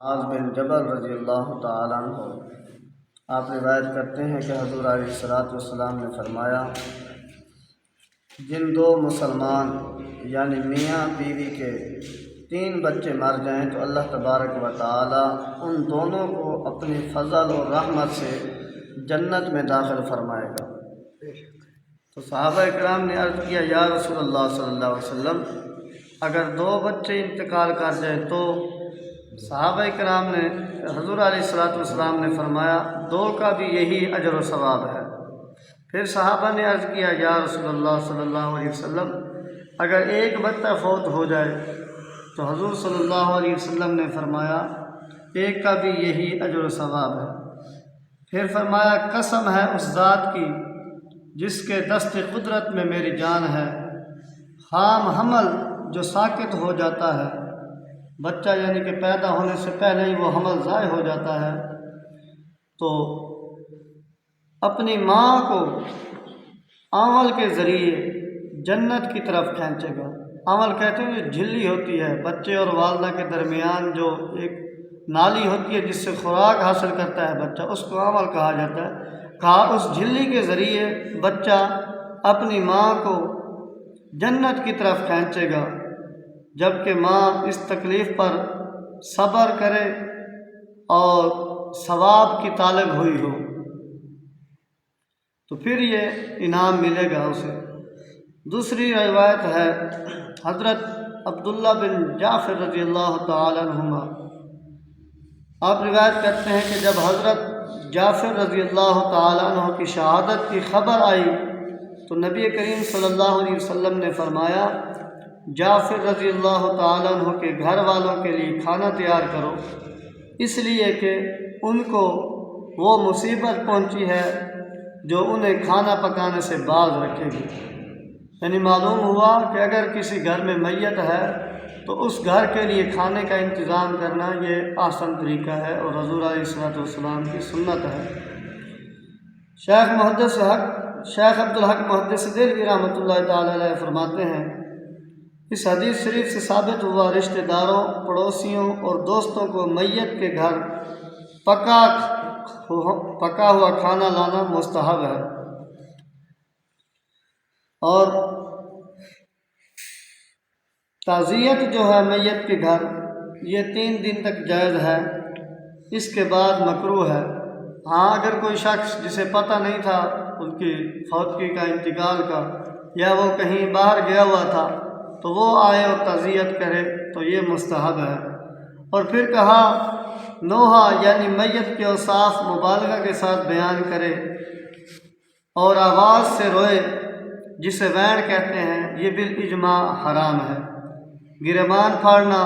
معاذ بن جبل رضی اللہ تعالیٰ عنہ آپ روایت کرتے ہیں کہ حضور علیہ الصلوۃ والسلام نے فرمایا، جن دو مسلمان یعنی میاں بیوی کے 3 بچے مر جائیں تو اللہ تبارک و تعالی ان دونوں کو اپنی فضل اور رحمت سے جنت میں داخل فرمائے گا۔ تو صحابہ کرام نے عرض کیا، یا رسول اللہ صلی اللہ علیہ وسلم، اگر 2 بچے انتقال کر جائیں تو؟ صحابہ کرام نے حضور علیہ الصلوۃ والسلام نے فرمایا 2 کا بھی یہی اجر و ثواب ہے۔ پھر صحابہ نے عرض کیا، یا رسول اللہ صلی اللہ علیہ وسلم، اگر 1 بچہ فوت ہو جائے تو حضور صلی اللہ علیہ وسلم نے فرمایا 1 کا بھی یہی اجر و ثواب ہے۔ پھر فرمایا، قسم ہے اس ذات کی جس کے دست قدرت میں میری جان ہے، خام حمل جو ساکت ہو جاتا ہے، بچہ یعنی کہ پیدا ہونے سے پہلے ہی وہ حمل ضائع ہو جاتا ہے، تو اپنی ماں کو آنول کے ذریعے جنت کی طرف کھینچے گا۔ آنول کہتے ہیں جو جھلی ہوتی ہے، بچے اور والدہ کے درمیان جو ایک نالی ہوتی ہے جس سے خوراک حاصل کرتا ہے بچہ، اس کو آنول کہا جاتا ہے۔ کہا اس جھلی کے ذریعے بچہ اپنی ماں کو جنت کی طرف کھینچے گا، جب کہ ماں اس تکلیف پر صبر کرے اور ثواب کی طالب ہوئی ہو تو پھر یہ انعام ملے گا اسے۔ دوسری روایت ہے حضرت عبداللہ بن جعفر رضی اللہ تعالی عنہما، آپ روایت کرتے ہیں کہ جب حضرت جعفر رضی اللہ تعالی عنہ کی شہادت کی خبر آئی تو نبی کریم صلی اللہ علیہ وسلم نے فرمایا، جعفر رضی اللہ تعالیٰ عنہ کے گھر والوں کے لیے کھانا تیار کرو، اس لیے کہ ان کو وہ مصیبت پہنچی ہے جو انہیں کھانا پکانے سے باز رکھے گی۔ یعنی معلوم ہوا کہ اگر کسی گھر میں میت ہے تو اس گھر کے لیے کھانے کا انتظام کرنا یہ آسان طریقہ ہے اور حضور علیہ الصلوۃ والسلام کی سنت ہے۔ شیخ عبدالحق محدث دہلوی رحمۃ اللہ تعالی علیہ فرماتے ہیں، اس حدیث شریف سے ثابت ہوا رشتہ داروں، پڑوسیوں اور دوستوں کو میت کے گھر پکا ہوا کھانا لانا مستحب ہے، اور تعزیت جو ہے میت کے گھر یہ 3 دن تک جائز ہے، اس کے بعد مکروہ ہے۔ ہاں اگر کوئی شخص جسے پتہ نہیں تھا ان کی فوتگی کا، انتقال کا، یا وہ کہیں باہر گیا ہوا تھا تو وہ آئے اور تعزیت کرے تو یہ مستحب ہے۔ اور پھر کہا نوحہ یعنی میت کے اوصاف مبالغہ کے ساتھ بیان کرے اور آواز سے روئے جسے وین کہتے ہیں، یہ بالاجماع حرام ہے۔ گریبان پھاڑنا،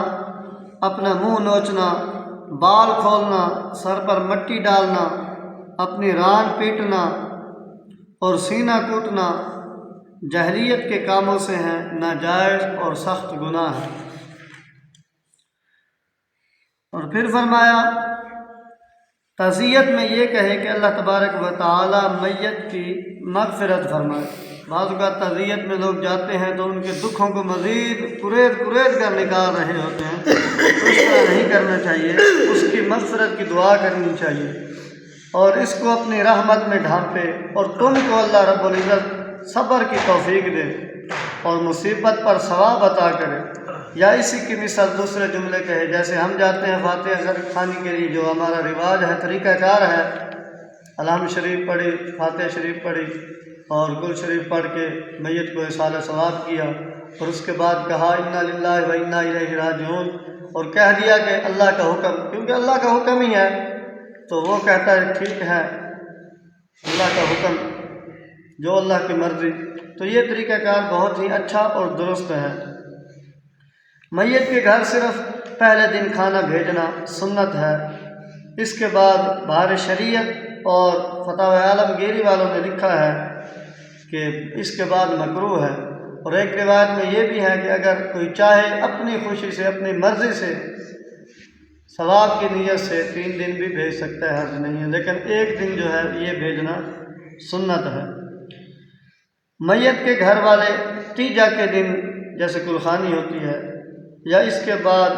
اپنا منہ نوچنا، بال کھولنا، سر پر مٹی ڈالنا، اپنی ران پیٹنا اور سینہ کوٹنا جاہلیت کے کاموں سے ہیں، ناجائز اور سخت گناہ ہے۔ اور پھر فرمایا تعزیت میں یہ کہے کہ اللہ تبارک و تعالی میت کی مغفرت فرمائے۔ بعض اوقات تعزیت میں لوگ جاتے ہیں تو ان کے دکھوں کو مزید کریت کر نکال رہے ہوتے ہیں، اس طرح نہیں کرنا چاہیے، اس کی مغفرت کی دعا کرنی چاہیے اور اس کو اپنی رحمت میں ڈھانپے، اور تم کو اللہ رب العزت صبر کی توفیق دے اور مصیبت پر ثواب عطا کرے۔ یا اسی کی مثال دوسرے جملے کہے، جیسے ہم جاتے ہیں فاتحہ خانی کے لیے، جو ہمارا رواج ہے، طریقہ کار ہے، الحمد شریف پڑھی، فاتحہ شریف پڑھی اور گل شریف پڑھ کے میت کو اصالہ ثواب کیا، اور اس کے بعد کہا انا للہ و انا الیہ راجعون، اور کہہ دیا کہ اللہ کا حکم، کیونکہ اللہ کا حکم ہی ہے تو وہ کہتا ہے ٹھیک ہے اللہ کا حکم، جو اللہ کی مرضی۔ تو یہ طریقہ کار بہت ہی اچھا اور درست ہے۔ میت کے گھر صرف پہلے دن کھانا بھیجنا سنت ہے، اس کے بعد بہار شریعت اور فتاوی عالمگیری والوں نے لکھا ہے کہ اس کے بعد مکروہ ہے۔ اور ایک روایت میں یہ بھی ہے کہ اگر کوئی چاہے اپنی خوشی سے، اپنی مرضی سے، ثواب کی نیت سے 3 دن بھی بھیج سکتا ہے، حرج نہیں ہے، لیکن 1 دن جو ہے یہ بھیجنا سنت ہے۔ میت کے گھر والے تیجا کے دن جیسے کلخانی ہوتی ہے یا اس کے بعد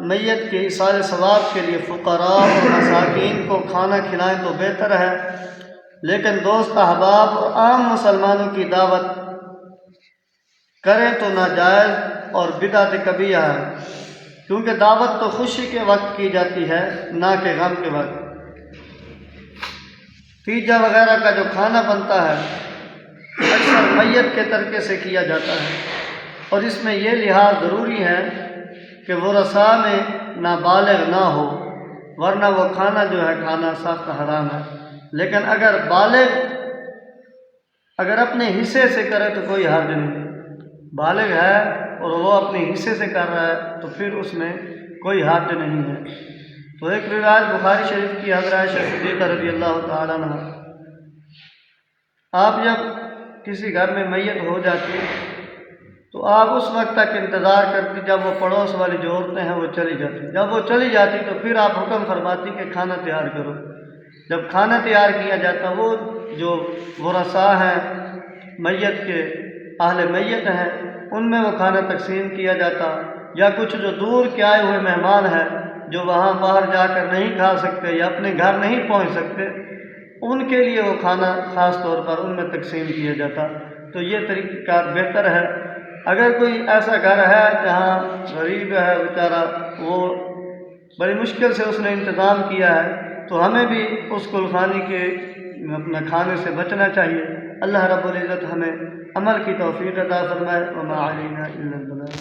میت کے ایصال ثواب کے لیے فقراء اور مساکین کو کھانا کھلائیں تو بہتر ہے، لیکن دوست احباب اور عام مسلمانوں کی دعوت کریں تو ناجائز اور بدعت کبیرہ ہے، کیونکہ دعوت تو خوشی کے وقت کی جاتی ہے نہ کہ غم کے وقت۔ تیجا وغیرہ کا جو کھانا بنتا ہے اکثر میت کے ترکے سے کیا جاتا ہے، اور اس میں یہ لحاظ ضروری ہے کہ ورثاء میں نابالغ نہ ہو، ورنہ وہ کھانا جو ہے کھانا سخت حرام ہے۔ لیکن اگر بالغ اگر اپنے حصے سے کرے تو کوئی حرج نہیں، بالغ ہے اور وہ اپنے حصے سے کر رہا ہے تو پھر اس میں کوئی حرج نہیں ہے۔ تو ایک روایت بخاری شریف کی حضرت عائشہ صدیقہ رضی اللہ تعالیٰ عنہ، آپ جب کسی گھر میں میت ہو جاتی تو آپ اس وقت تک انتظار کرتی جب وہ پڑوس والی جو عورتیں ہیں وہ چلی جاتی، جب وہ چلی جاتی تو پھر آپ حکم فرماتی کہ کھانا تیار کرو۔ جب کھانا تیار کیا جاتا وہ جو ورثاء ہیں میت کے، اہل میت ہیں، ان میں وہ کھانا تقسیم کیا جاتا، یا کچھ جو دور کے آئے ہوئے مہمان ہیں جو وہاں باہر جا کر نہیں کھا سکتے یا اپنے گھر نہیں پہنچ سکتے، ان کے لیے وہ کھانا خاص طور پر ان میں تقسیم کیا جاتا۔ تو یہ طریقہ کار بہتر ہے۔ اگر کوئی ایسا گھر ہے جہاں غریب ہے بیچارہ، وہ بڑی مشکل سے اس نے انتظام کیا ہے، تو ہمیں بھی اس کلخانی کے اپنا کھانے سے بچنا چاہیے۔ اللہ رب العزت ہمیں عمل کی توفیق عطا فرمائے۔ وما علینا الا البلاغ۔